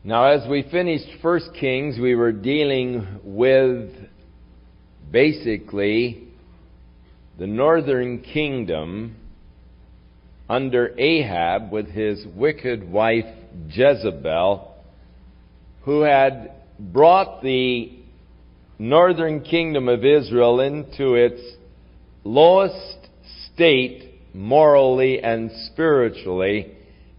Now, as we finished 1 Kings, we were dealing with basically the northern kingdom under Ahab with his wicked wife Jezebel, who had brought the northern kingdom of Israel into its lowest state morally and spiritually,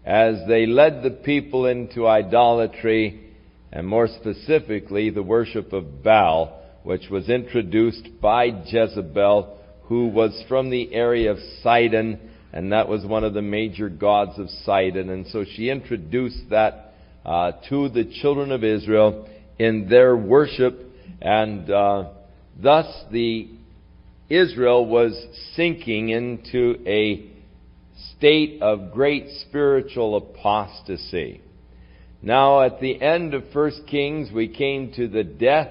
as they led the people into idolatry, and more specifically the worship of Baal, which was introduced by Jezebel, who was from the area of Sidon, and that was one of the major gods of Sidon. And so she introduced that to the children of Israel in their worship, and thus Israel was sinking into a state of great spiritual apostasy. Now, at the end of 1 Kings, we came to the death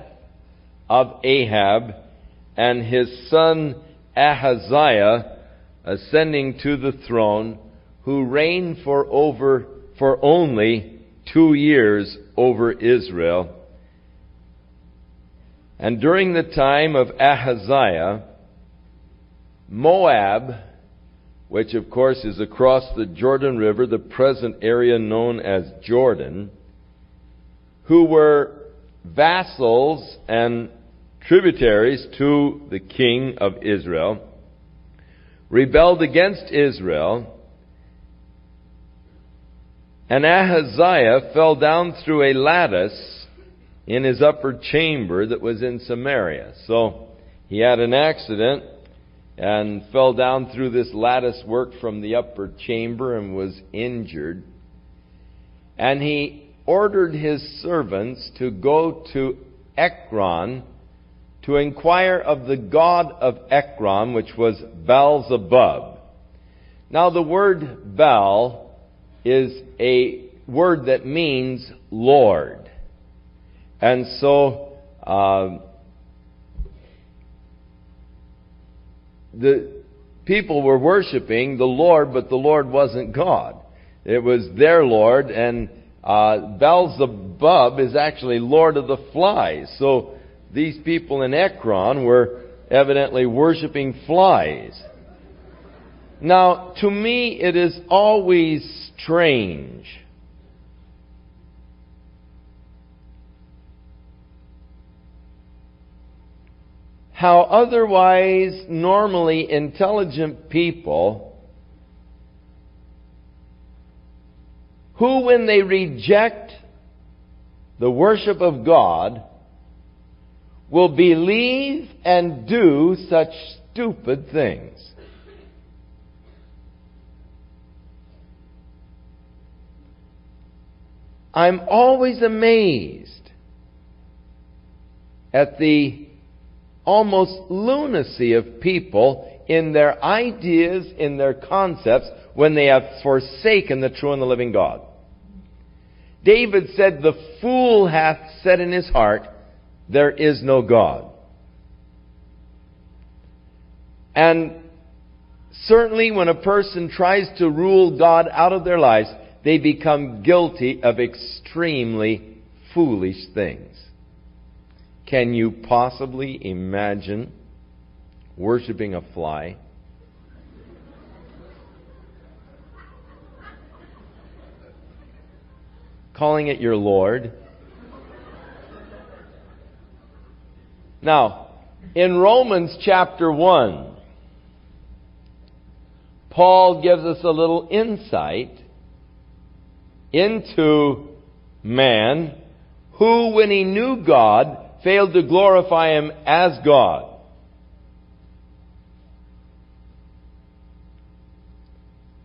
of Ahab and his son Ahaziah ascending to the throne, who reigned for only 2 years over Israel. And during the time of Ahaziah, Moab, which of course is across the Jordan River, the present area known as Jordan, who were vassals and tributaries to the king of Israel, rebelled against Israel, and Ahaziah fell down through a lattice in his upper chamber that was in Samaria. So he had an accident and fell down through this lattice work from the upper chamber and was injured. And he ordered his servants to go to Ekron to inquire of the god of Ekron, which was Baal-zebub. Now, the word Baal is a word that means Lord. And so the people were worshiping the Lord, but the Lord wasn't God. It was their Lord, and Baal-zebub is actually Lord of the Flies. So these people in Ekron were evidently worshiping flies. Now, to me, it is always strange how otherwise normally intelligent people, who when they reject the worship of God, will believe and do such stupid things. I'm always amazed at the almost lunacy of people in their ideas, in their concepts, when they have forsaken the true and the living God. David said, "The fool hath said in his heart, there is no God." And certainly when a person tries to rule God out of their lives, they become guilty of extremely foolish things. Can you possibly imagine worshiping a fly? Calling it your Lord? Now, in Romans chapter 1, Paul gives us a little insight into man who, when he knew God, failed to glorify Him as God.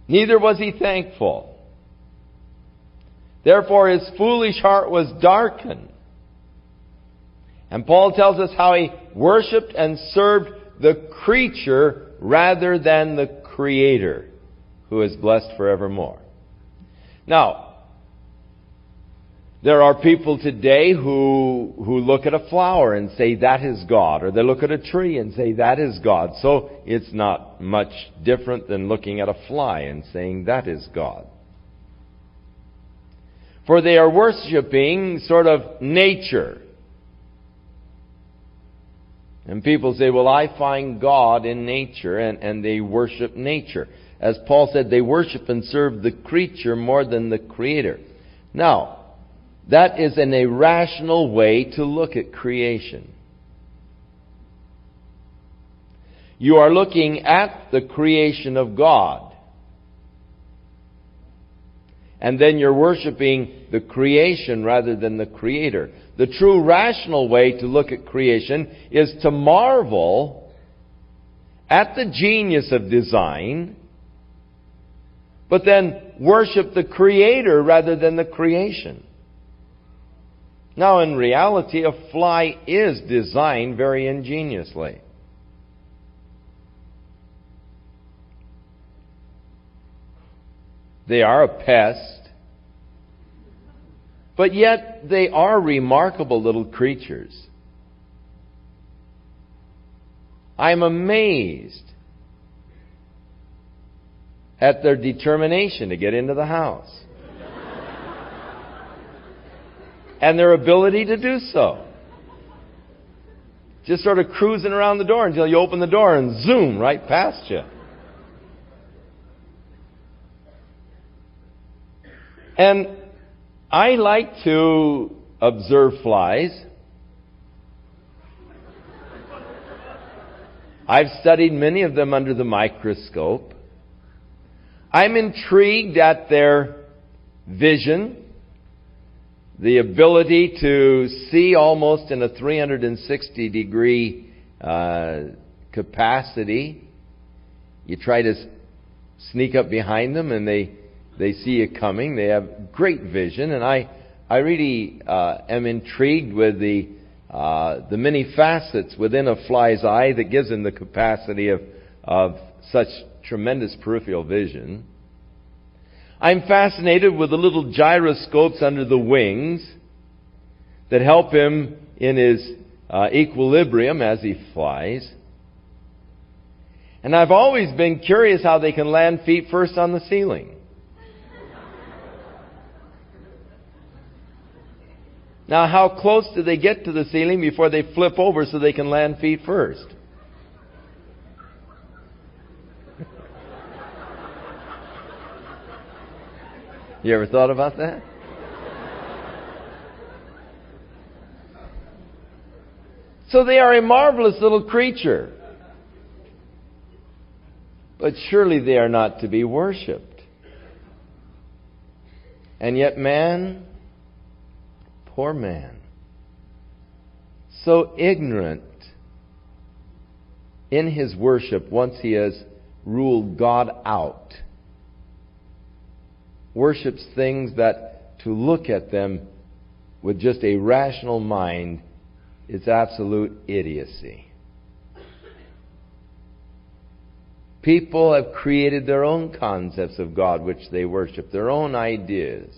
Neither was he thankful. Therefore his foolish heart was darkened. And Paul tells us how he worshipped and served the creature rather than the Creator, who is blessed forevermore. Now, there are people today who look at a flower and say that is God, or they look at a tree and say that is God. So it's not much different than looking at a fly and saying that is God. For they are worshiping sort of nature. And people say, well, I find God in nature, and they worship nature. As Paul said, they worship and serve the creature more than the Creator. Now, that is an irrational way to look at creation. You are looking at the creation of God. And then you're worshiping the creation rather than the Creator. The true rational way to look at creation is to marvel at the genius of design, but then worship the Creator rather than the creation. Now, in reality, a fly is designed very ingeniously. They are a pest, but yet they are remarkable little creatures. I'm amazed at their determination to get into the house and their ability to do so. Just sort of cruising around the door until you open the door and zoom right past you. And I like to observe flies. I've studied many of them under the microscope. I'm intrigued at their vision, the ability to see almost in a 360-degree capacity. You try to sneak up behind them and they see you coming. They have great vision, and I really am intrigued with the many facets within a fly's eye that gives them the capacity of such tremendous peripheral vision. I'm fascinated with the little gyroscopes under the wings that help him in his equilibrium as he flies. And I've always been curious how they can land feet first on the ceiling. Now, how close do they get to the ceiling before they flip over so they can land feet first? You ever thought about that? So they are a marvelous little creature. But surely they are not to be worshipped. And yet man, poor man, so ignorant in his worship once he has ruled God out, worships things that to look at them with just a rational mind is absolute idiocy. People have created their own concepts of God which they worship, their own ideas.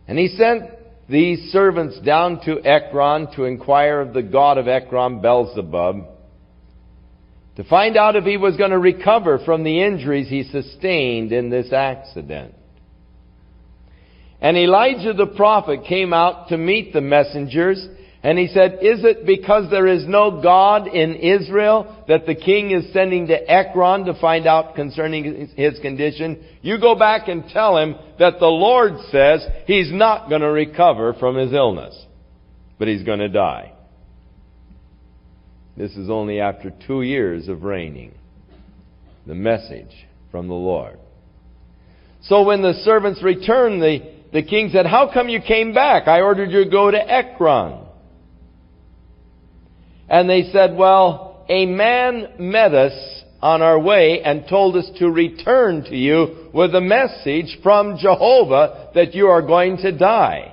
And he sent these servants down to Ekron to inquire of the god of Ekron, Beelzebub, to find out if he was going to recover from the injuries he sustained in this accident. And Elijah the prophet came out to meet the messengers, and he said, "Is it because there is no God in Israel that the king is sending to Ekron to find out concerning his condition? You go back and tell him that the Lord says he's not going to recover from his illness, but he's going to die." This is only after 2 years of reigning. The message from the Lord. So when the servants returned, the king said, "How come you came back? I ordered you to go to Ekron." And they said, "Well, a man met us on our way and told us to return to you with a message from Jehovah that you are going to die."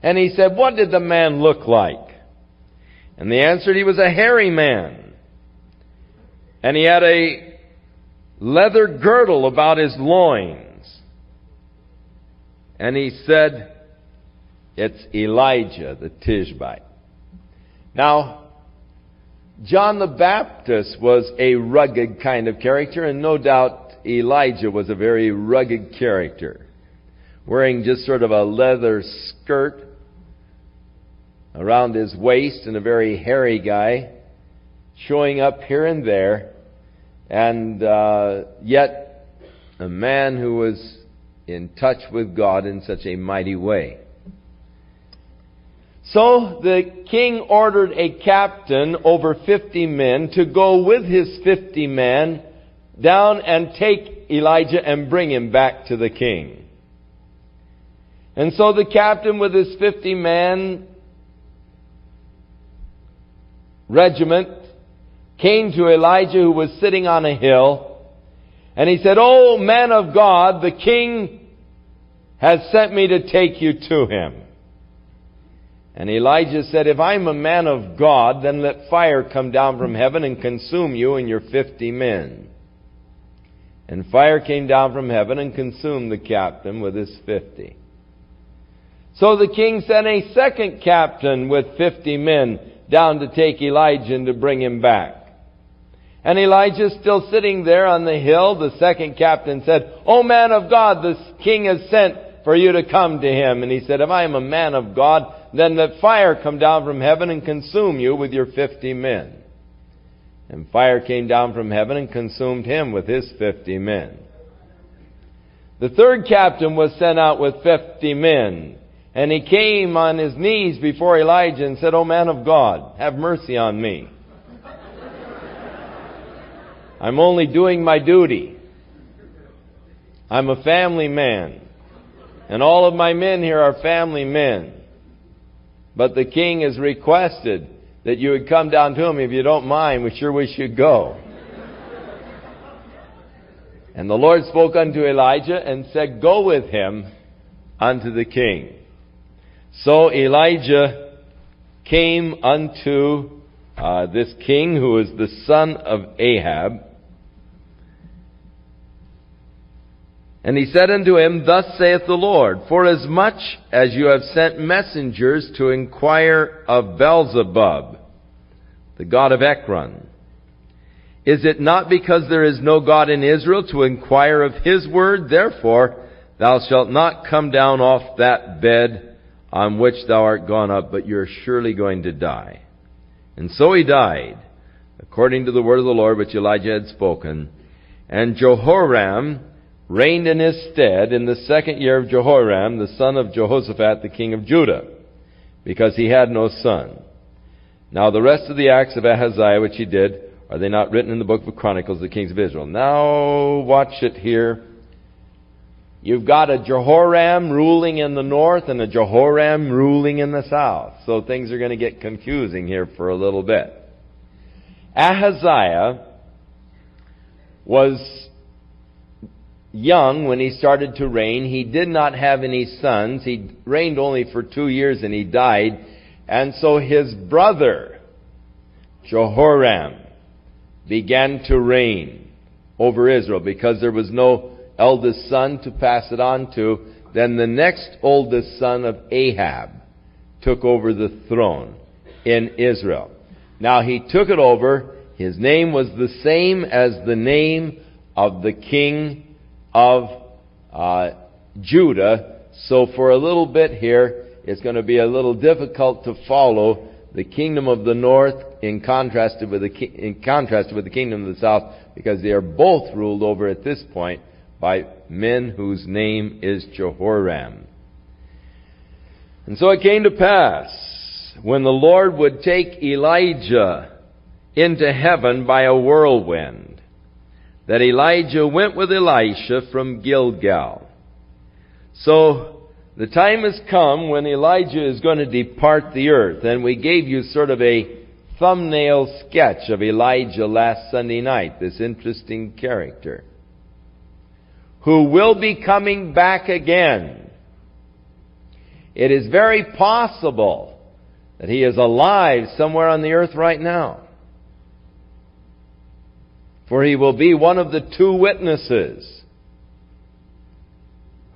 And he said, "What did the man look like?" And they answered, "He was a hairy man. And he had a leather girdle about his loins." And he said, "It's Elijah the Tishbite." Now, John the Baptist was a rugged kind of character, and no doubt Elijah was a very rugged character. wearing just sort of a leather skirt around his waist, and a very hairy guy, showing up here and there, and yet a man who was in touch with God in such a mighty way. So the king ordered a captain over 50 men to go with his 50 men down and take Elijah and bring him back to the king. And so the captain with his 50-man regiment came to Elijah, who was sitting on a hill, and he said, "Oh, man of God, the king has sent me to take you to him." And Elijah said, "If I'm a man of God, then let fire come down from heaven and consume you and your 50 men." And fire came down from heaven and consumed the captain with his 50. So the king sent a second captain with 50 men down to take Elijah and to bring him back. And Elijah's still sitting there on the hill. The second captain said, "Oh, man of God, the king has sent for you to come to him." And he said, "If I am a man of God, then let fire come down from heaven and consume you with your 50 men. And fire came down from heaven and consumed him with his 50 men. The third captain was sent out with 50 men. And he came on his knees before Elijah and said, "Oh, man of God, have mercy on me. I'm only doing my duty. I'm a family man. And all of my men here are family men. But the king has requested that you would come down to him. If you don't mind, we sure wish you'd go." And the Lord spoke unto Elijah and said, "Go with him unto the king." So Elijah came unto this king, who was the son of Ahab. And he said unto him, "Thus saith the Lord, forasmuch as you have sent messengers to inquire of Beelzebub, the god of Ekron, is it not because there is no God in Israel to inquire of his word? Therefore thou shalt not come down off that bed on which thou art gone up, but you are surely going to die." And so he died, according to the word of the Lord which Elijah had spoken. And Jehoram reigned in his stead in the second year of Jehoram, the son of Jehoshaphat, the king of Judah, because he had no son. Now the rest of the acts of Ahaziah which he did, are they not written in the book of Chronicles of the kings of Israel? Now watch it here. You've got a Jehoram ruling in the north and a Jehoram ruling in the south. So things are going to get confusing here for a little bit. Ahaziah was young when he started to reign. He did not have any sons. He reigned only for 2 years and he died. And so his brother, Jehoram, began to reign over Israel. Because there was no eldest son to pass it on to, then the next oldest son of Ahab took over the throne in Israel. Now he took it over. His name was the same as the name of the king of Judah. So for a little bit here, it's going to be a little difficult to follow the kingdom of the north in contrast with the kingdom of the south, because they are both ruled over at this point by men whose name is Jehoram. And so it came to pass, when the Lord would take Elijah into heaven by a whirlwind, that Elijah went with Elisha from Gilgal. So the time has come when Elijah is going to depart the earth. And we gave you sort of a thumbnail sketch of Elijah last Sunday night, this interesting character, who will be coming back again. It is very possible that he is alive somewhere on the earth right now. For he will be one of the 2 witnesses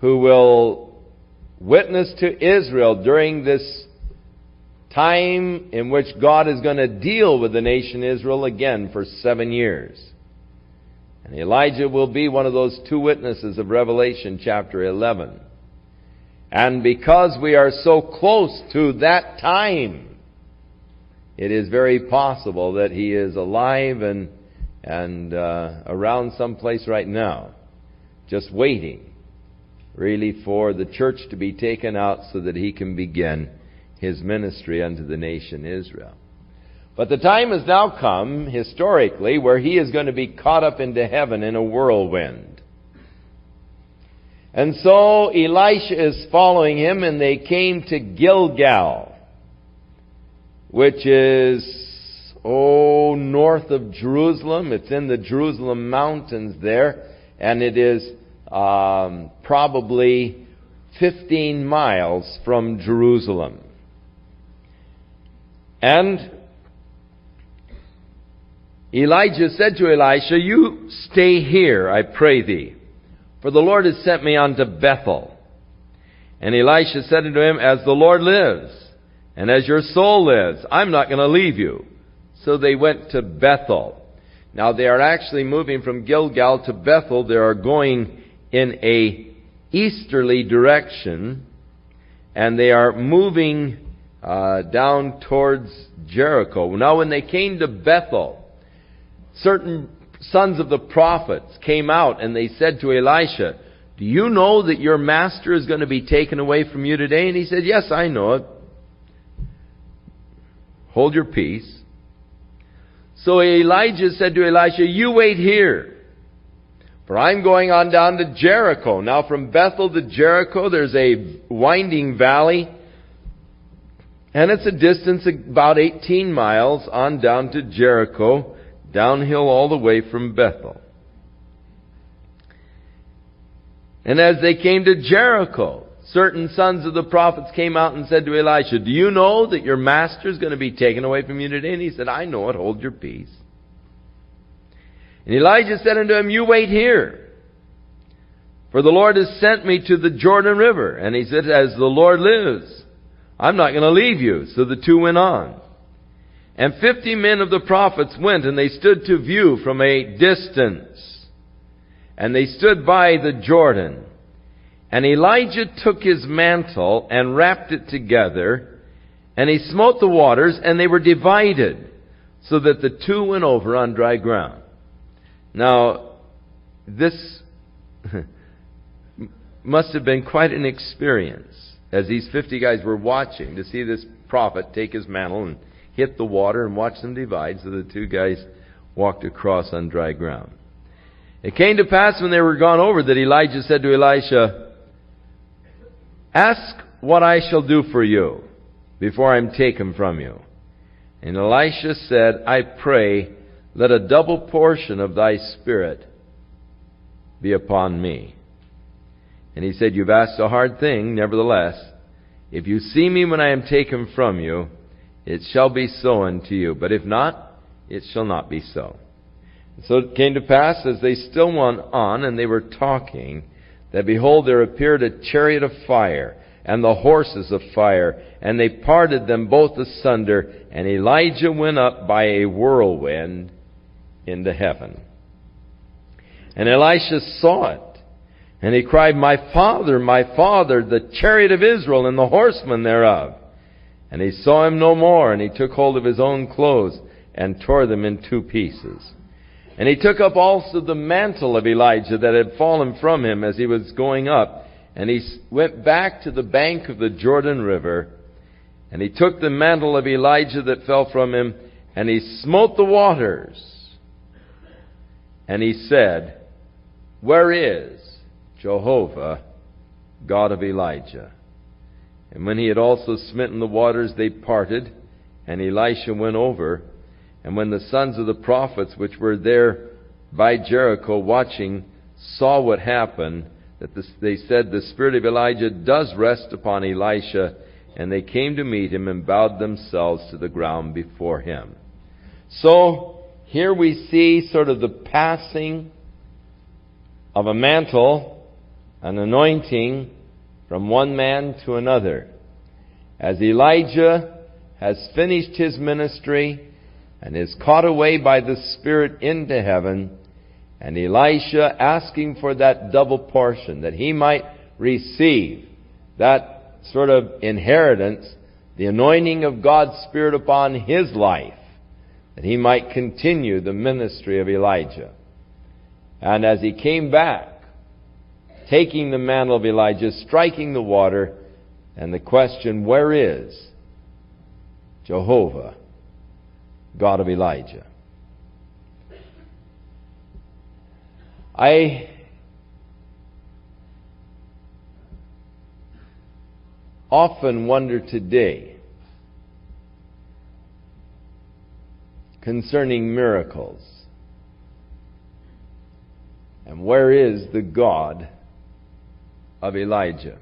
who will witness to Israel during this time in which God is going to deal with the nation Israel again for 7 years. And Elijah will be one of those 2 witnesses of Revelation chapter 11. And because we are so close to that time, it is very possible that he is alive and around someplace right now, just waiting, really, for the church to be taken out so that he can begin his ministry unto the nation Israel. But the time has now come, historically, where he is going to be caught up into heaven in a whirlwind. And so Elisha is following him, and they came to Gilgal, which is, north of Jerusalem. It's in the Jerusalem mountains there, and it is probably 15 miles from Jerusalem. And Elijah said to Elisha, "You stay here, I pray thee, for the Lord has sent me unto Bethel." And Elisha said unto him, "As the Lord lives, and as your soul lives, I'm not going to leave you." So they went to Bethel. Now they are actually moving from Gilgal to Bethel. They are going in a easterly direction, and they are moving down towards Jericho. Now when they came to Bethel, certain sons of the prophets came out, and they said to Elisha, "Do you know that your master is going to be taken away from you today?" And he said, "Yes, I know it." "Hold your peace." So Elijah said to Elisha, "You wait here, for I'm going on down to Jericho." Now from Bethel to Jericho, there's a winding valley, and it's a distance about 18 miles on down to Jericho, downhill all the way from Bethel. And as they came to Jericho, certain sons of the prophets came out and said to Elisha, "Do you know that your master is going to be taken away from you today?" And he said, "I know it, hold your peace." And Elijah said unto him, "You wait here, for the Lord has sent me to the Jordan River." And he said, "As the Lord lives, I'm not going to leave you." So the two went on. And 50 men of the prophets went, and they stood to view from a distance. And they stood by the Jordan. And Elijah took his mantle and wrapped it together, and he smote the waters, and they were divided, so that the two went over on dry ground. Now, this must have been quite an experience, as these 50 guys were watching, to see this prophet take his mantle and hit the water and watch them divide, so the two guys walked across on dry ground. It came to pass when they were gone over that Elijah said to Elisha, "Ask what I shall do for you before I am taken from you." And Elisha said, "I pray, let a double portion of thy spirit be upon me." And he said, "You've asked a hard thing, nevertheless. If you see me when I am taken from you, it shall be so unto you. But if not, it shall not be so." And so it came to pass, as they still went on, and they were talking, that behold, there appeared a chariot of fire, and the horses of fire, and they parted them both asunder, and Elijah went up by a whirlwind into heaven. And Elisha saw it, and he cried, my father, the chariot of Israel, and the horsemen thereof." And he saw him no more, and he took hold of his own clothes, and tore them in two pieces. And he took up also the mantle of Elijah that had fallen from him as he was going up, and he went back to the bank of the Jordan River, and he took the mantle of Elijah that fell from him, and he smote the waters. And he said, "Where is Jehovah, God of Elijah?" And when he had also smitten the waters, they parted, and Elisha went over. And when the sons of the prophets which were there by Jericho watching saw what happened, they said, "The spirit of Elijah does rest upon Elisha." And they came to meet him and bowed themselves to the ground before him. So here we see sort of the passing of a mantle, an anointing, from one man to another. As Elijah has finished his ministry and is caught away by the Spirit into heaven, and Elisha asking for that double portion, that he might receive that sort of inheritance, the anointing of God's Spirit upon his life, that he might continue the ministry of Elijah. And as he came back, taking the mantle of Elijah, striking the water, and the question, where is Jehovah, God of Elijah? I often wonder today concerning miracles. And where is the God of Elijah?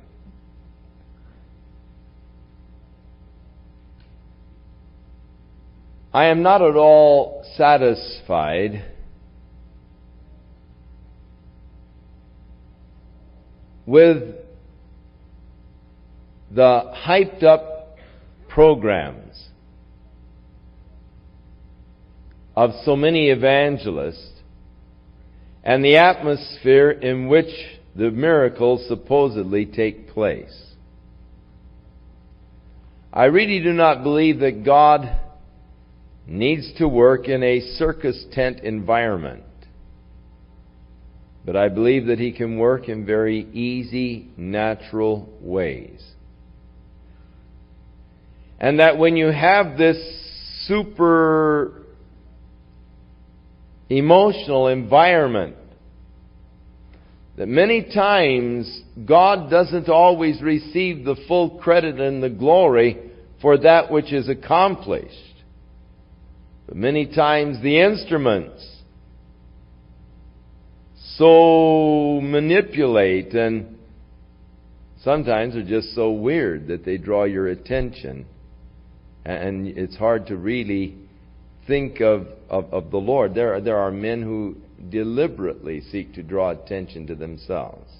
I am not at all satisfied with the hyped up programs of so many evangelists and the atmosphere in which the miracles supposedly take place. I really do not believe that God needs to work in a circus tent environment, but I believe that He can work in very easy, natural ways. And that when you have this super emotional environment, that many times God doesn't always receive the full credit and the glory for that which is accomplished. But many times the instruments so manipulate and sometimes are just so weird that they draw your attention. And it's hard to really think of the Lord. There are men who deliberately seek to draw attention to themselves.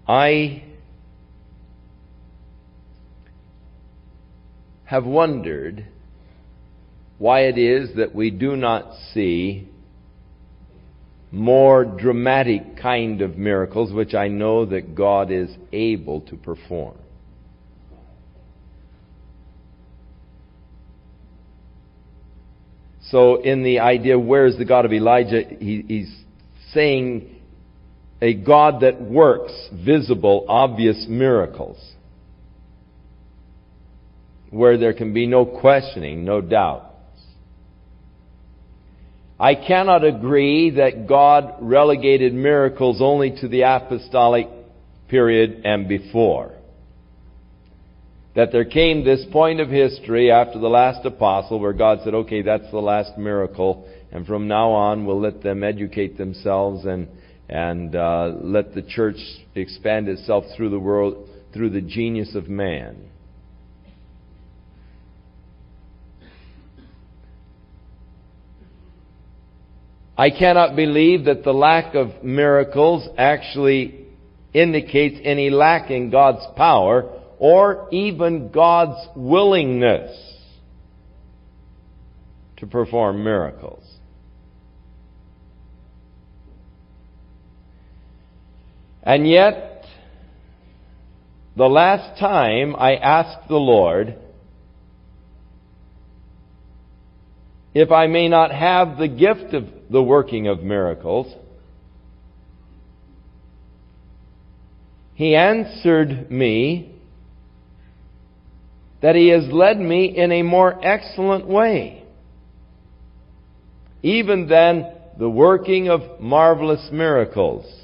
I have wondered why it is that we do not see more dramatic kind of miracles, which I know that God is able to perform. So in the idea, where is the God of Elijah, he's saying a God that works visible, obvious miracles, where there can be no questioning, no doubt. I cannot agree that God relegated miracles only to the apostolic period and before. That there came this point of history after the last apostle where God said, okay, that's the last miracle, and from now on we'll let them educate themselves and let the church expand itself through the world through the genius of man. I cannot believe that the lack of miracles actually indicates any lack in God's power or even God's willingness to perform miracles. And yet, the last time I asked the Lord if I may not have the gift of the working of miracles, He answered me that He has led me in a more excellent way, even than the working of marvelous miracles.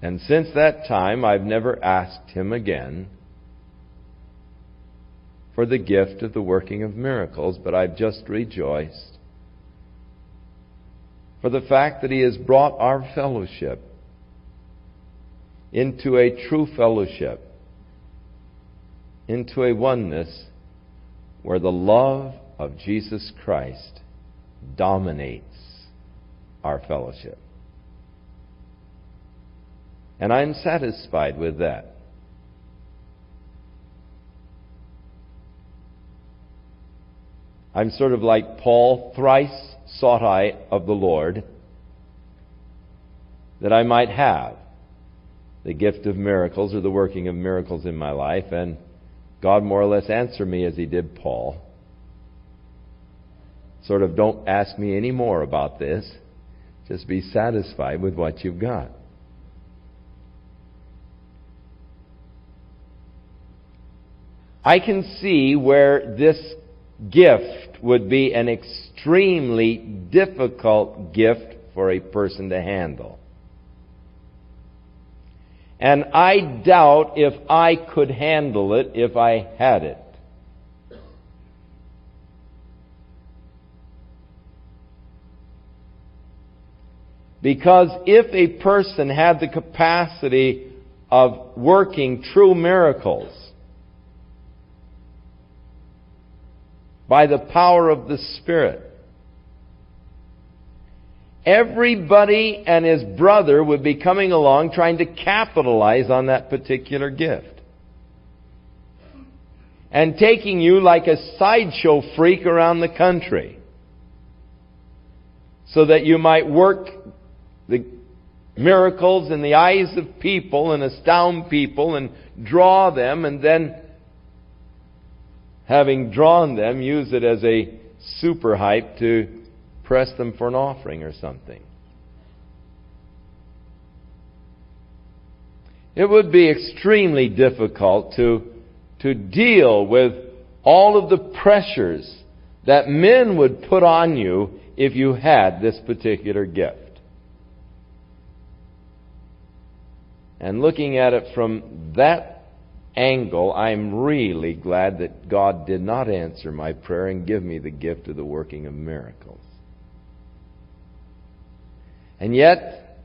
And since that time, I've never asked Him again for the gift of the working of miracles, but I've just rejoiced for the fact that He has brought our fellowship into a true fellowship, into a oneness where the love of Jesus Christ dominates our fellowship. And I'm satisfied with that. I'm sort of like Paul, thrice sought I of the Lord that I might have the gift of miracles or the working of miracles in my life. And God more or less answered me as He did Paul. Sort of, don't ask me any more about this. Just be satisfied with what you've got. I can see where this gift would be an extremely difficult gift for a person to handle. And I doubt if I could handle it if I had it. Because if a person had the capacity of working true miracles by the power of the Spirit, everybody and his brother would be coming along trying to capitalize on that particular gift. And taking you like a sideshow freak around the country, so that you might work the miracles in the eyes of people and astound people and draw them, and then, having drawn them, use it as a super hype to press them for an offering or something. It would be extremely difficult to deal with all of the pressures that men would put on you if you had this particular gift. And looking at it from that angle, I'm really glad that God did not answer my prayer and give me the gift of the working of miracles. And yet,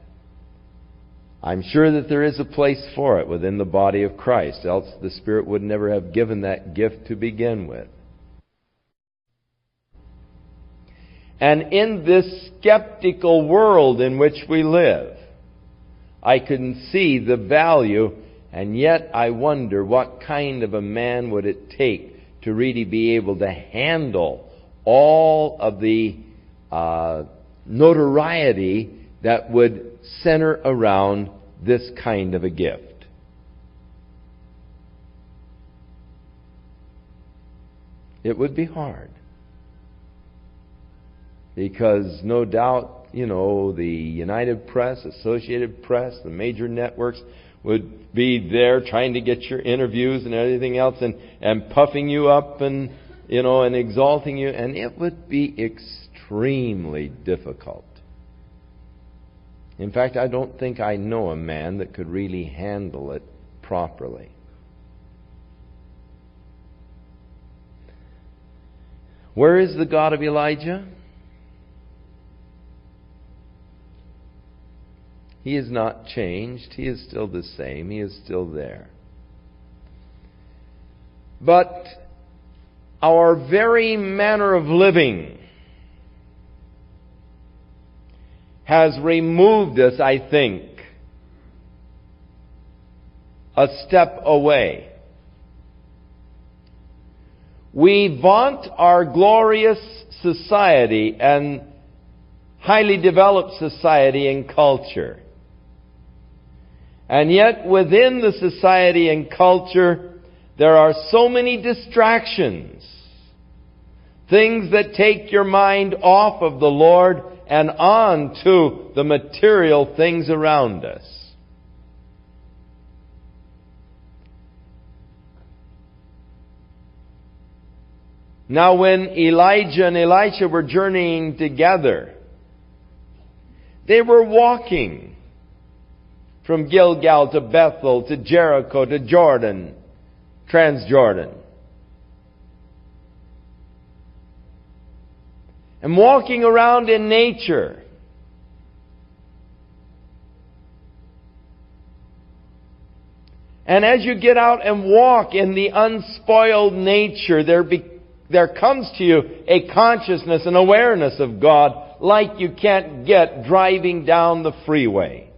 I'm sure that there is a place for it within the body of Christ, else the Spirit would never have given that gift to begin with. And in this skeptical world in which we live, I can see the value, and yet I wonder what kind of a man would it take to really be able to handle all of the notoriety that would center around this kind of a gift. It would be hard. Because no doubt, the United Press, Associated Press, the major networks would be there trying to get your interviews and everything else and puffing you up and exalting you. And it would be extremely difficult. In fact, I don't think I know a man that could really handle it properly. Where is the God of Elijah? He is not changed. He is still the same. He is still there. But our very manner of living has removed us, I think, a step away. We vaunt our glorious society and highly developed society and culture. And yet within the society and culture, there are so many distractions. Things that take your mind off of the Lord and on to the material things around us. Now when Elijah and Elisha were journeying together, they were walking from Gilgal to Bethel to Jericho to Jordan, Transjordan. And walking around in nature. And as you get out and walk in the unspoiled nature, there comes to you a consciousness and awareness of God like you can't get driving down the freeway.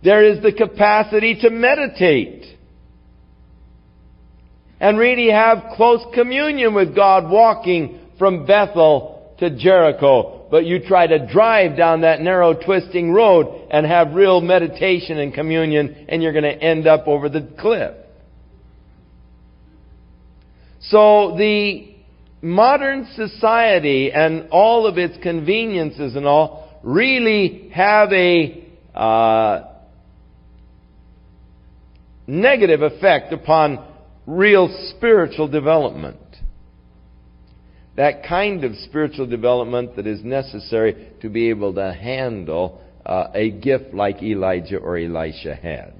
There is the capacity to meditate. and really have close communion with God walking from Bethel to Jericho. But you try to drive down that narrow twisting road and have real meditation and communion, and you're going to end up over the cliff. So the modern society and all of its conveniences and all really have a negative effect upon real spiritual development. That kind of spiritual development that is necessary to be able to handle a gift like Elijah or Elisha had.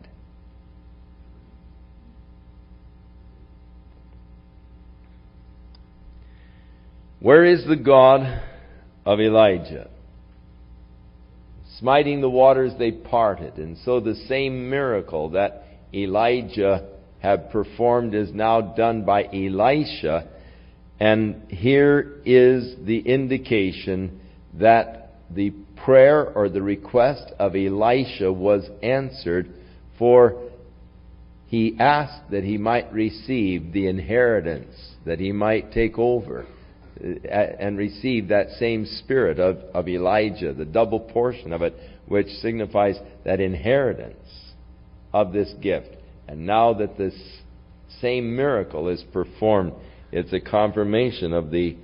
Where is the God of Elijah? Smiting the waters, they parted. And so the same miracle that Elijah had performed is now done by Elisha. And here is the indication that the prayer or the request of Elisha was answered, for he asked that he might receive the inheritance, that he might take over and receive that same spirit of Elijah, the double portion of it, which signifies that inheritance of this gift. And now that this same miracle is performed, it's a confirmation of the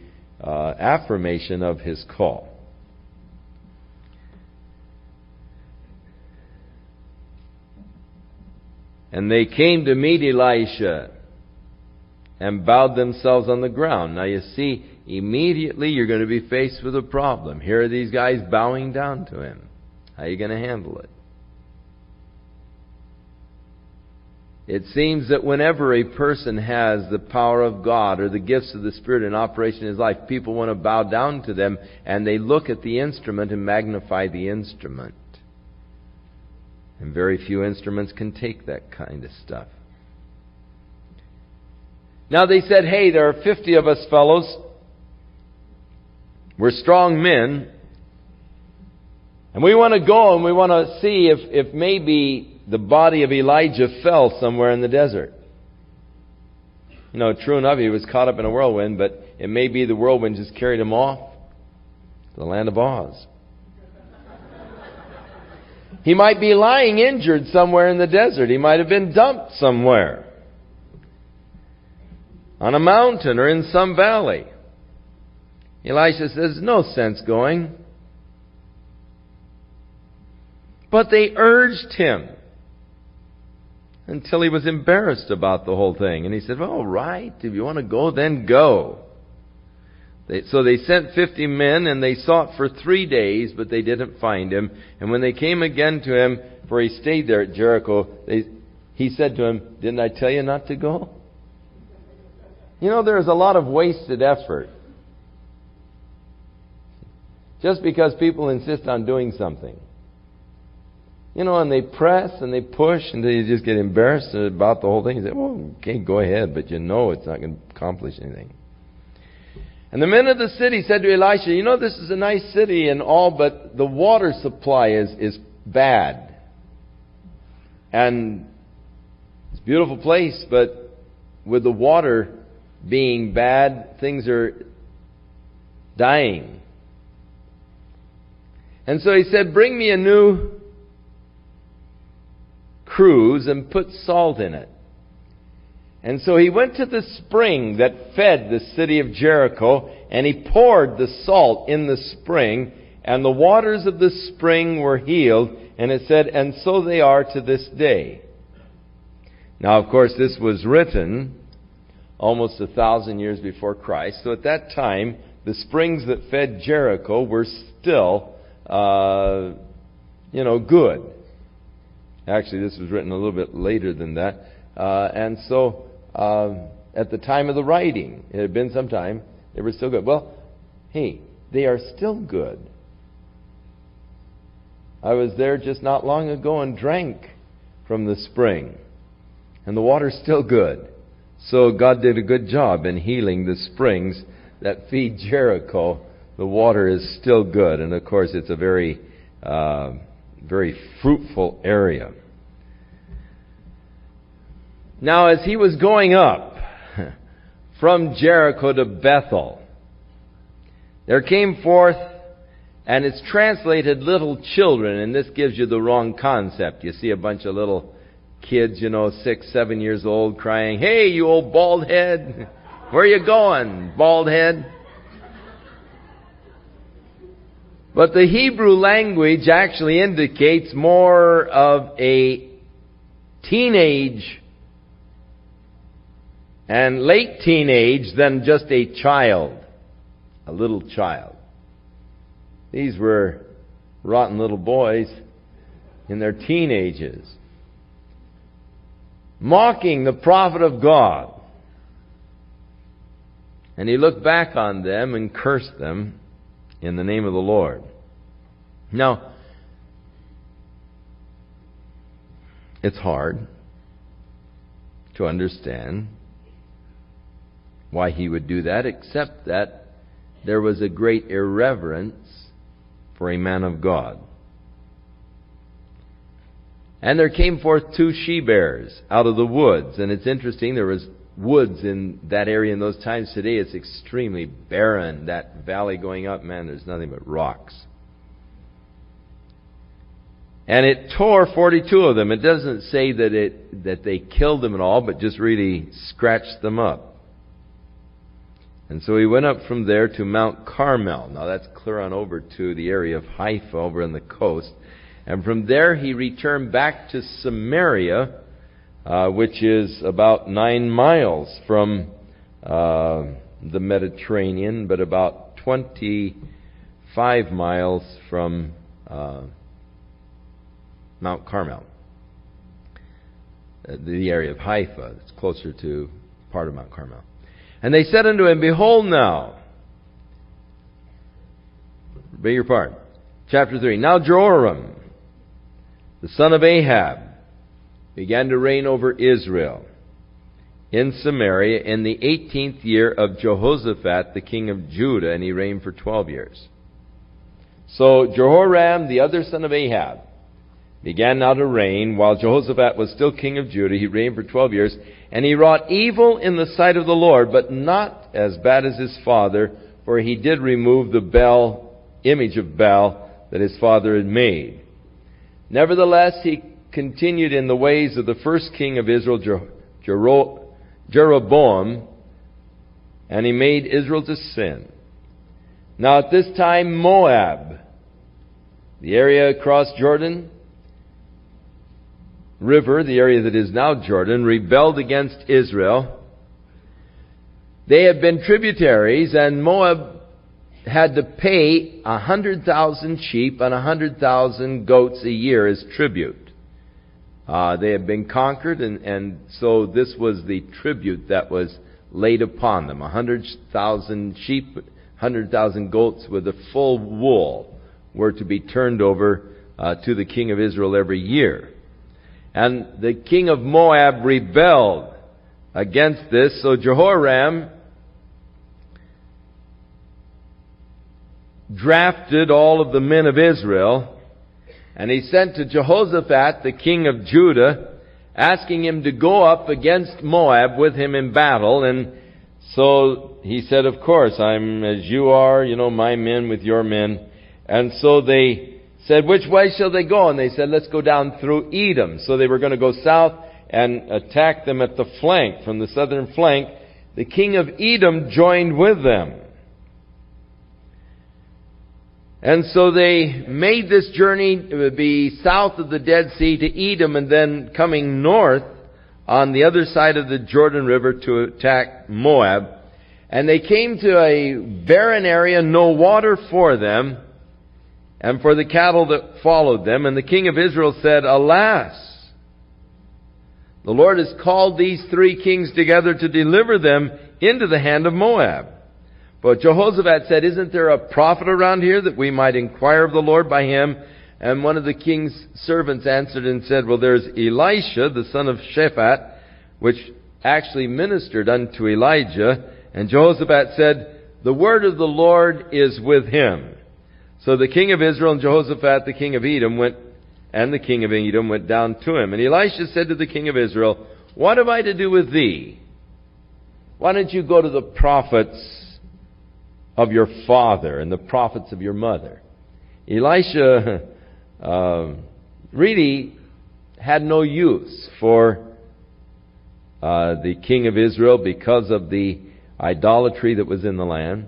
affirmation of his call. And they came to meet Elisha and bowed themselves on the ground. Now you see, immediately you're going to be faced with a problem. Here are these guys bowing down to him. How are you going to handle it? It seems that whenever a person has the power of God or the gifts of the Spirit in operation in his life, people want to bow down to them, and they look at the instrument and magnify the instrument. And very few instruments can take that kind of stuff. Now they said, hey, there are 50 of us fellows. We're strong men. And we want to go and we want to see if maybe the body of Elijah fell somewhere in the desert. You know, true enough, he was caught up in a whirlwind, but it may be the whirlwind just carried him off to the land of Oz. He might be lying injured somewhere in the desert. He might have been dumped somewhere on a mountain or in some valley. Elisha says, no sense going. But they urged him until he was embarrassed about the whole thing. And he said, all right, if you want to go, then go. So they sent 50 men, and they sought for 3 days, but they didn't find him. And when they came again to him, for he stayed there at Jericho, he said to him, didn't I tell you not to go? You know, there is a lot of wasted effort. Just because people insist on doing something. You know, and they press and they push until you just get embarrassed about the whole thing. You say, well, okay, go ahead, but you know it's not going to accomplish anything. And the men of the city said to Elisha, you know, this is a nice city and all, but the water supply is bad. And it's a beautiful place, but with the water being bad, things are dying. And so he said, bring me a new cruse and put salt in it. And so he went to the spring that fed the city of Jericho, and he poured the salt in the spring, and the waters of the spring were healed. And it said, and so they are to this day. Now, of course, this was written almost 1,000 years before Christ. So at that time, the springs that fed Jericho were still, good. Actually, this was written a little bit later than that. And so, at the time of the writing, it had been some time, they were still good. Well, hey, they are still good. I was there just not long ago and drank from the spring. And the water's still good. So God did a good job in healing the springs that feed Jericho. The water is still good. And of course, it's a very, very fruitful area. Now, as he was going up, from Jericho to Bethel. There came forth, and it's translated little children, and this gives you the wrong concept. You see a bunch of little kids, 6, 7 years old, crying, "Hey, you old bald head, where you going, bald head?" But the Hebrew language actually indicates more of a teenage and late teenage than just a child, a little child. These were rotten little boys in their teenagers, mocking the prophet of God. And he looked back on them and cursed them in the name of the Lord. Now, it's hard to understand why he would do that, except that there was a great irreverence for a man of God. And there came forth 2 she-bears out of the woods. And it's interesting, there was woods in that area in those times. Today it's extremely barren. That valley going up, man, there's nothing but rocks. And it tore 42 of them. It doesn't say that they killed them at all, but just really scratched them up. And so he went up from there to Mount Carmel. Now that's clear on over to the area of Haifa over on the coast. And from there he returned back to Samaria, which is about 9 miles from the Mediterranean, but about 25 miles from Mount Carmel, the area of Haifa. It's closer to part of Mount Carmel. And they said unto him, "Behold now," beg your pardon, chapter 3, "Now Jehoram, the son of Ahab, began to reign over Israel in Samaria in the 18th year of Jehoshaphat, the king of Judah, and he reigned for 12 years. So Jehoram, the other son of Ahab, began now to reign, while Jehoshaphat was still king of Judah. He reigned for 12 years, and he wrought evil in the sight of the Lord, but not as bad as his father, for he did remove the image of Baal that his father had made. Nevertheless, he continued in the ways of the first king of Israel, Jeroboam, and he made Israel to sin. Now at this time Moab, the area across Jordan River, the area that is now Jordan, rebelled against Israel. They had been tributaries, and Moab had to pay 100,000 sheep and 100,000 goats a year as tribute. They had been conquered, and so this was the tribute that was laid upon them. 100,000 sheep, 100,000 goats with a full wool were to be turned over to the king of Israel every year. And the king of Moab rebelled against this, so Jehoram drafted all of the men of Israel, and he sent to Jehoshaphat, the king of Judah, asking him to go up against Moab with him in battle. And so he said, "Of course, I'm as you are, my men with your men." And so they said, "Which way shall they go?" And they said, "Let's go down through Edom." So they were going to go south and attack them at the flank, from the southern flank. The king of Edom joined with them. And so they made this journey to be south of the Dead Sea to Edom, and then coming north on the other side of the Jordan River to attack Moab. And they came to a barren area, no water for them, and for the cattle that followed them. And the king of Israel said, "Alas, the Lord has called these 3 kings together to deliver them into the hand of Moab." But Jehoshaphat said, "Isn't there a prophet around here that we might inquire of the Lord by him?" And one of the king's servants answered and said, "Well, there's Elisha, the son of Shaphat, which actually ministered unto Elijah." And Jehoshaphat said, "The word of the Lord is with him." So the king of Israel and Jehoshaphat, the king of Edom, went down to him. And Elisha said to the king of Israel, "What have I to do with thee? why don't you go to the prophets of your father and the prophets of your mother? Elisha really had no use for the king of Israel because of the idolatry that was in the land.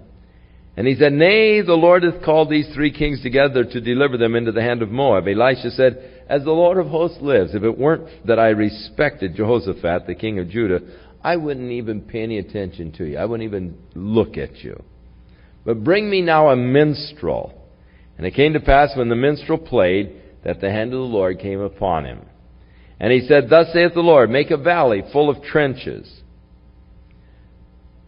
And he said, Nay, the Lord hath called these 3 kings together to deliver them into the hand of Moab. Elisha said, As the Lord of hosts lives, if it weren't that I respected Jehoshaphat, the king of Judah, I wouldn't even pay any attention to you. I wouldn't even look at you. But bring me now a minstrel. And it came to pass when the minstrel played, that the hand of the Lord came upon him. And he said, Thus saith the Lord, Make a valley full of trenches.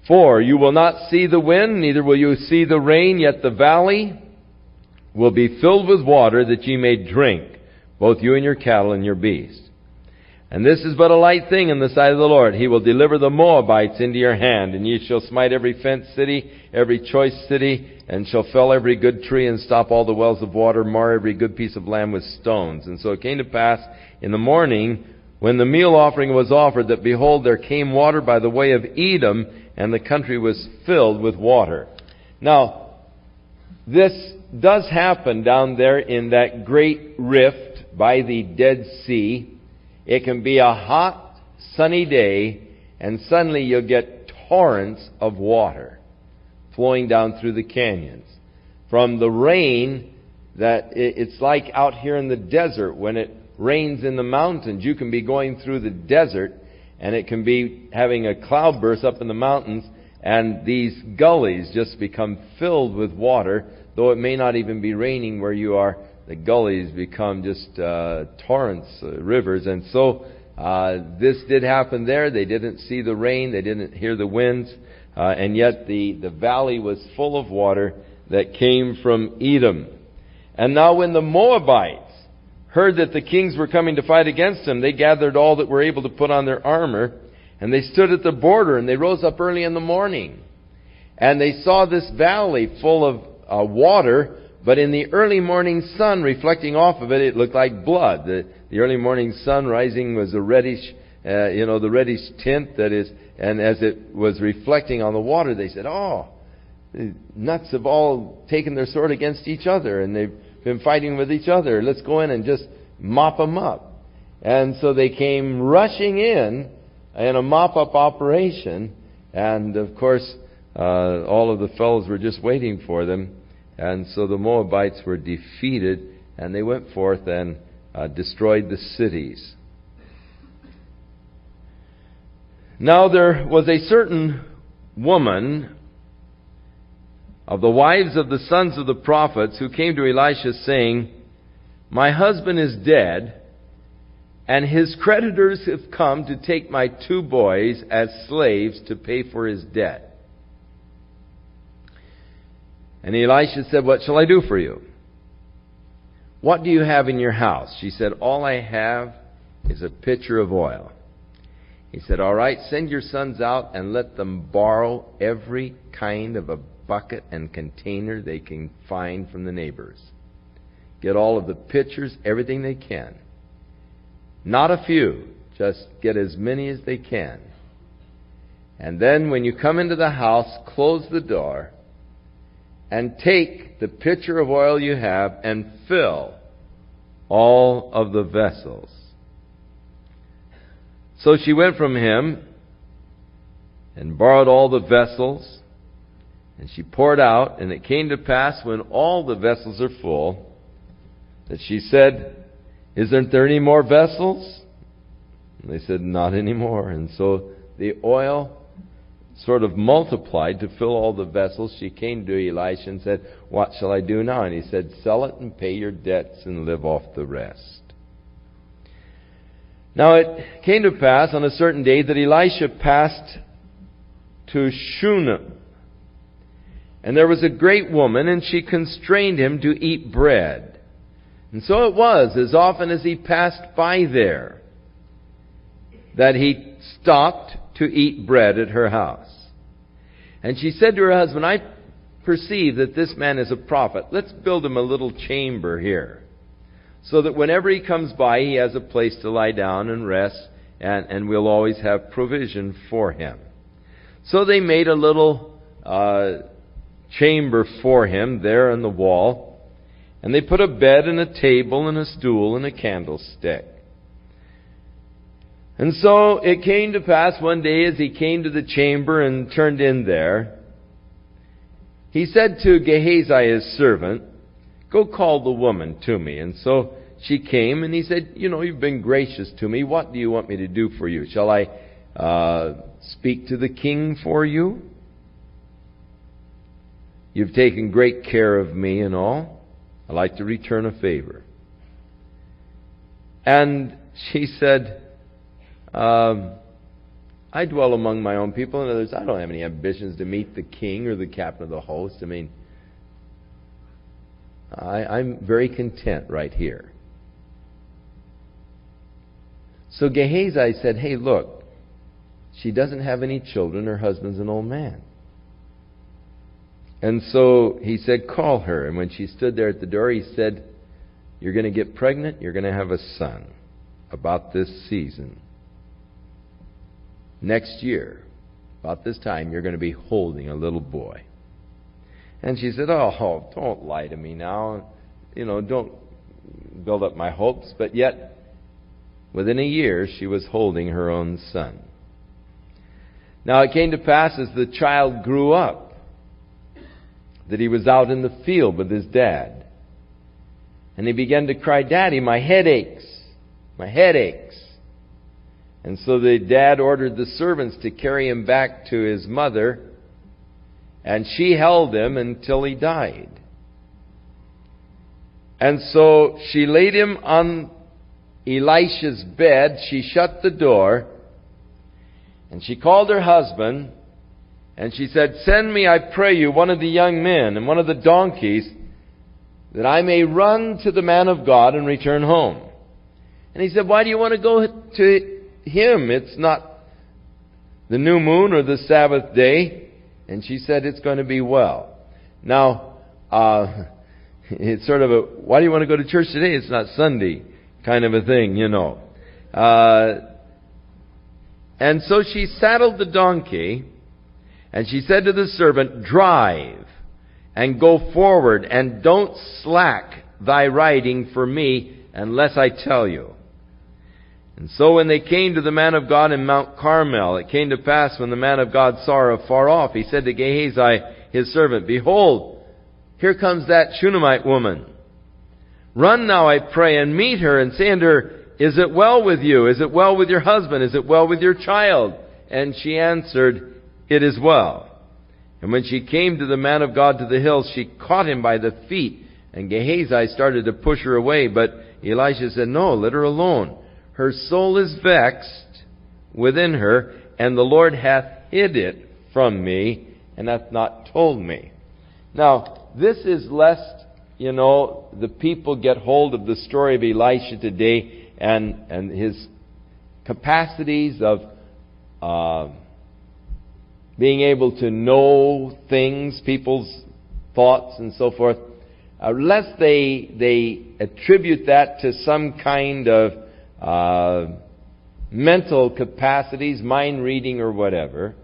For you will not see the wind, neither will you see the rain, yet the valley will be filled with water, that ye may drink, both you and your cattle and your beasts. And this is but a light thing in the sight of the Lord. He will deliver the Moabites into your hand, and ye shall smite every fenced city, every choice city, and shall fell every good tree, and stop all the wells of water, mar every good piece of land with stones. And so it came to pass in the morning, when the meal offering was offered, that behold, there came water by the way of Edom, and the country was filled with water. Now, this does happen down there in that great rift by the Dead Sea. It can be a hot, sunny day, and suddenly you'll get torrents of water flowing down through the canyons. From the rain, that it's like out here in the desert when it rains in the mountains. You can be going through the desert, and it can be having a cloudburst up in the mountains, and these gullies just become filled with water, though it may not even be raining where you are. The gullies become just torrents, rivers. And so this did happen there. They didn't see the rain. They didn't hear the winds. And yet the valley was full of water that came from Edom. And now when the Moabites heard that the kings were coming to fight against them, they gathered all that were able to put on their armor, and they stood at the border, and they rose up early in the morning. And they saw this valley full of water, but in the early morning sun reflecting off of it, it looked like blood. The early morning sun rising was a reddish, the reddish tint that is, and as it was reflecting on the water, they said, Oh, the nuts have all taken their sword against each other, and they've been fighting with each other. Let's go in and just mop them up. And so they came rushing in a mop-up operation, and of course, all of the fellows were just waiting for them. And so the Moabites were defeated, and they went forth and destroyed the cities. Now there was a certain woman of the wives of the sons of the prophets who came to Elisha saying, My husband is dead, and his creditors have come to take my 2 boys as slaves to pay for his debt. And Elisha said, What shall I do for you? What do you have in your house? She said, All I have is a pitcher of oil. He said, All right, send your sons out and let them borrow every kind of a bucket and container they can find from the neighbors. Get all of the pitchers, everything they can. Not a few, just get as many as they can. And then when you come into the house, close the door and take the pitcher of oil you have and fill all of the vessels. So she went from him and borrowed all the vessels, and she poured out, and it came to pass when all the vessels are full, that she said, Isn't there any more vessels? And they said, Not anymore. And so the oil sort of multiplied to fill all the vessels. She came to Elisha and said, What shall I do now? And he said, Sell it and pay your debts and live off the rest. Now it came to pass on a certain day that Elisha passed to Shunem. And there was a great woman, and she constrained him to eat bread. And so it was, as often as he passed by there, that he stopped to eat bread at her house. And she said to her husband, I perceive that this man is a prophet. Let's build him a little chamber here, so that whenever he comes by, he has a place to lie down and rest, and we'll always have provision for him. So they made a little chamber for him there on the wall. And they put a bed and a table and a stool and a candlestick. And so it came to pass one day as he came to the chamber and turned in there, he said to Gehazi, his servant, "Go call the woman to me." And so she came, and he said, "You've been gracious to me. What do you want me to do for you? Shall I speak to the king for you? You've taken great care of me and all. I'd like to return a favor." And she said, "I dwell among my own people." In other words, I don't have any ambitions to meet the king or the captain of the host. I'm very content right here. So Gehazi said, "Hey, look, she doesn't have any children. Her husband's an old man." And so he said, "Call her." And when she stood there at the door, he said, "You're going to get pregnant. You're going to have a son about this season. Next year, about this time, you're going to be holding a little boy." And she said, "Oh, don't lie to me now. Don't build up my hopes." But yet, within a year, she was holding her own son. Now it came to pass as the child grew up that he was out in the field with his dad. And he began to cry, "Daddy, my head aches. My head aches." And so the dad ordered the servants to carry him back to his mother, and she held him until he died. And so she laid him on Elisha's bed, she shut the door, and she called her husband, and she said, "Send me, I pray you, one of the young men and one of the donkeys, that I may run to the man of God and return home." And he said, "Why do you want to go to him? It's not the new moon or the Sabbath day." And she said, "It's going to be well." Now, it's sort of a, "Why do you want to go to church today? It's not Sunday," kind of a thing, And so she saddled the donkey, and she said to the servant, "Drive and go forward, and don't slack thy riding for me unless I tell you." And so when they came to the man of God in Mount Carmel, it came to pass when the man of God saw her afar off, he said to Gehazi, his servant, "Behold, here comes that Shunammite woman. Run now, I pray, and meet her, and say unto her, Is it well with you? Is it well with your husband? Is it well with your child?" And she answered, "It is well." And when she came to the man of God to the hills, she caught him by the feet, and Gehazi started to push her away. But Elisha said, "No, let her alone. Her soul is vexed within her, and the Lord hath hid it from me, and hath not told me." Now, this is lest, the people get hold of the story of Elisha today and his capacities of being able to know things, people's thoughts and so forth, lest they attribute that to some kind of mental capacities, mind reading or whatever.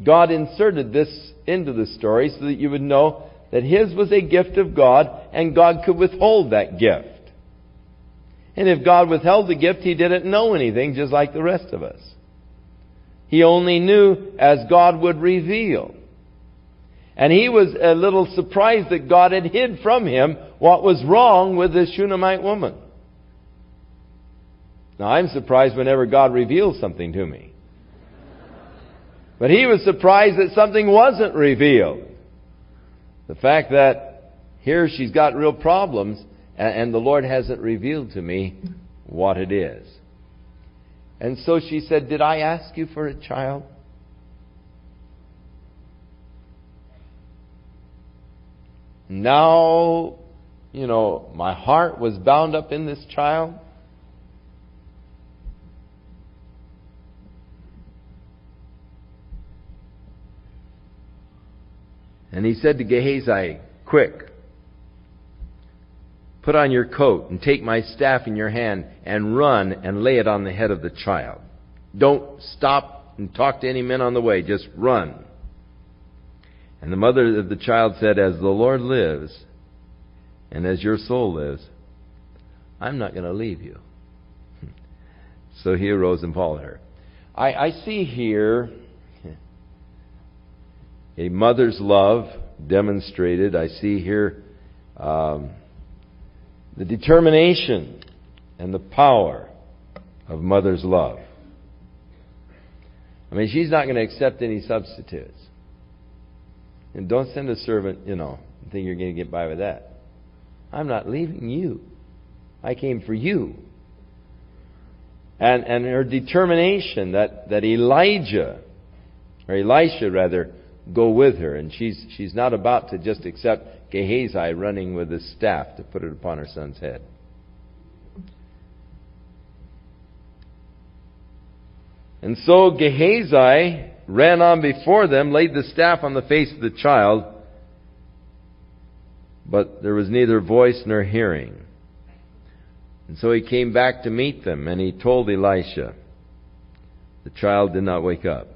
God inserted this into the story so that you would know that his was a gift of God, and God could withhold that gift. And if God withheld the gift, he didn't know anything, just like the rest of us. He only knew as God would reveal. And he was a little surprised that God had hid from him what was wrong with this Shunammite woman. Now, I'm surprised whenever God reveals something to me. But he was surprised that something wasn't revealed. The fact that here she's got real problems, and the Lord hasn't revealed to me what it is. And so she said, "Did I ask you for a child?" Now, my heart was bound up in this child. And he said to Gehazi, "Quick, put on your coat and take my staff in your hand and run and lay it on the head of the child. Don't stop and talk to any men on the way. Just run. And the mother of the child said, As the Lord lives, and as your soul lives, I'm not going to leave you. So he arose and followed her. I see here a mother's love demonstrated. I see here the determination and the power of mother's love. I mean, she's not going to accept any substitutes. And don't send a servant, and think you're going to get by with that. I'm not leaving you. I came for you. And her determination that Elisha go with her. And she's not about to just accept Gehazi running with his staff to put it upon her son's head. And so Gehazi ran on before them, laid the staff on the face of the child, but there was neither voice nor hearing. And so he came back to meet them, and he told Elisha. The child did not wake up.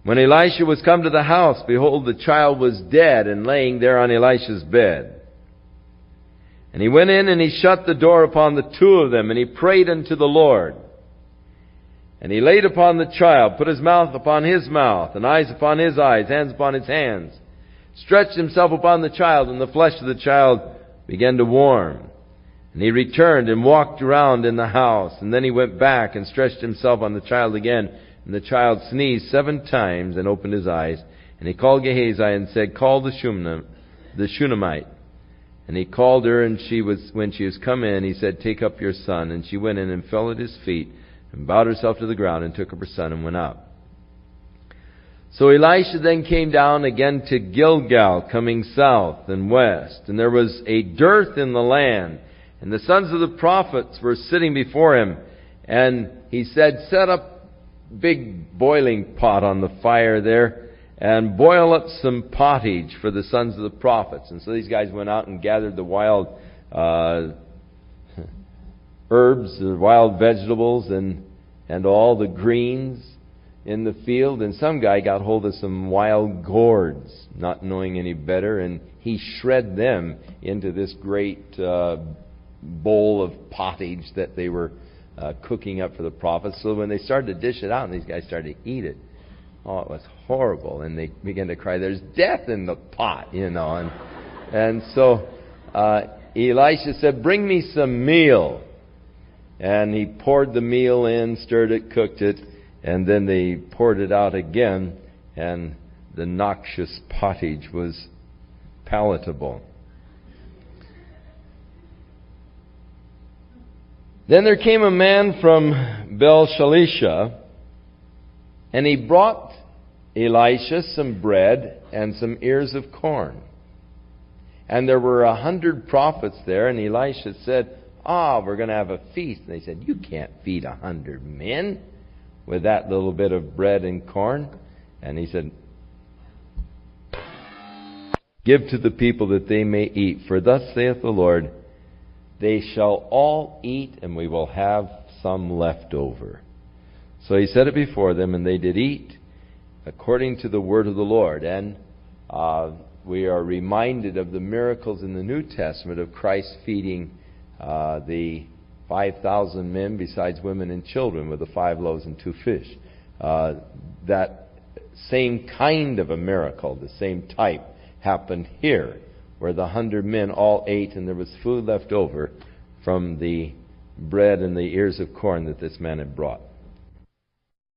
When Elisha was come to the house, behold, the child was dead and laying there on Elisha's bed. And he went in and he shut the door upon the two of them, and he prayed unto the Lord. And he laid upon the child, put his mouth upon his mouth, and eyes upon his eyes, hands upon his hands, stretched himself upon the child, and the flesh of the child began to warm. And he returned and walked around in the house. And then he went back and stretched himself on the child again. And the child sneezed 7 times and opened his eyes. And he called Gehazi and said, Call the Shunammite. And he called her, and when she was come in, he said, Take up your son. And she went in and fell at his feet and bowed herself to the ground and took up her son and went out. So Elisha then came down again to Gilgal, coming south and west. And there was a dearth in the land. And the sons of the prophets were sitting before him. And he said, Set up big boiling pot on the fire there, and boil up some pottage for the sons of the prophets. And so these guys went out and gathered the wild herbs, the wild vegetables, and all the greens in the field. And some guy got hold of some wild gourds, not knowing any better, and he shred them into this great bowl of pottage that they were cooking up for the prophets. So when they started to dish it out and these guys started to eat it, oh, it was horrible. And they began to cry, There's death in the pot, And so Elisha said, Bring me some meal. And he poured the meal in, stirred it, cooked it, and then they poured it out again, and the noxious pottage was palatable. Then there came a man from Baal-shalisha, and he brought Elisha some bread and some ears of corn. And there were 100 prophets there, and Elisha said, We're going to have a feast. And they said, You can't feed 100 men with that little bit of bread and corn. And he said, Give to the people that they may eat. For thus saith the Lord, They shall all eat, and we will have some left over. So he set it before them, and they did eat according to the word of the Lord. And we are reminded of the miracles in the New Testament of Christ feeding the 5,000 men besides women and children with the 5 loaves and 2 fish. That same kind of a miracle, the same type, happened here, where the 100 men all ate, and there was food left over from the bread and the ears of corn that this man had brought.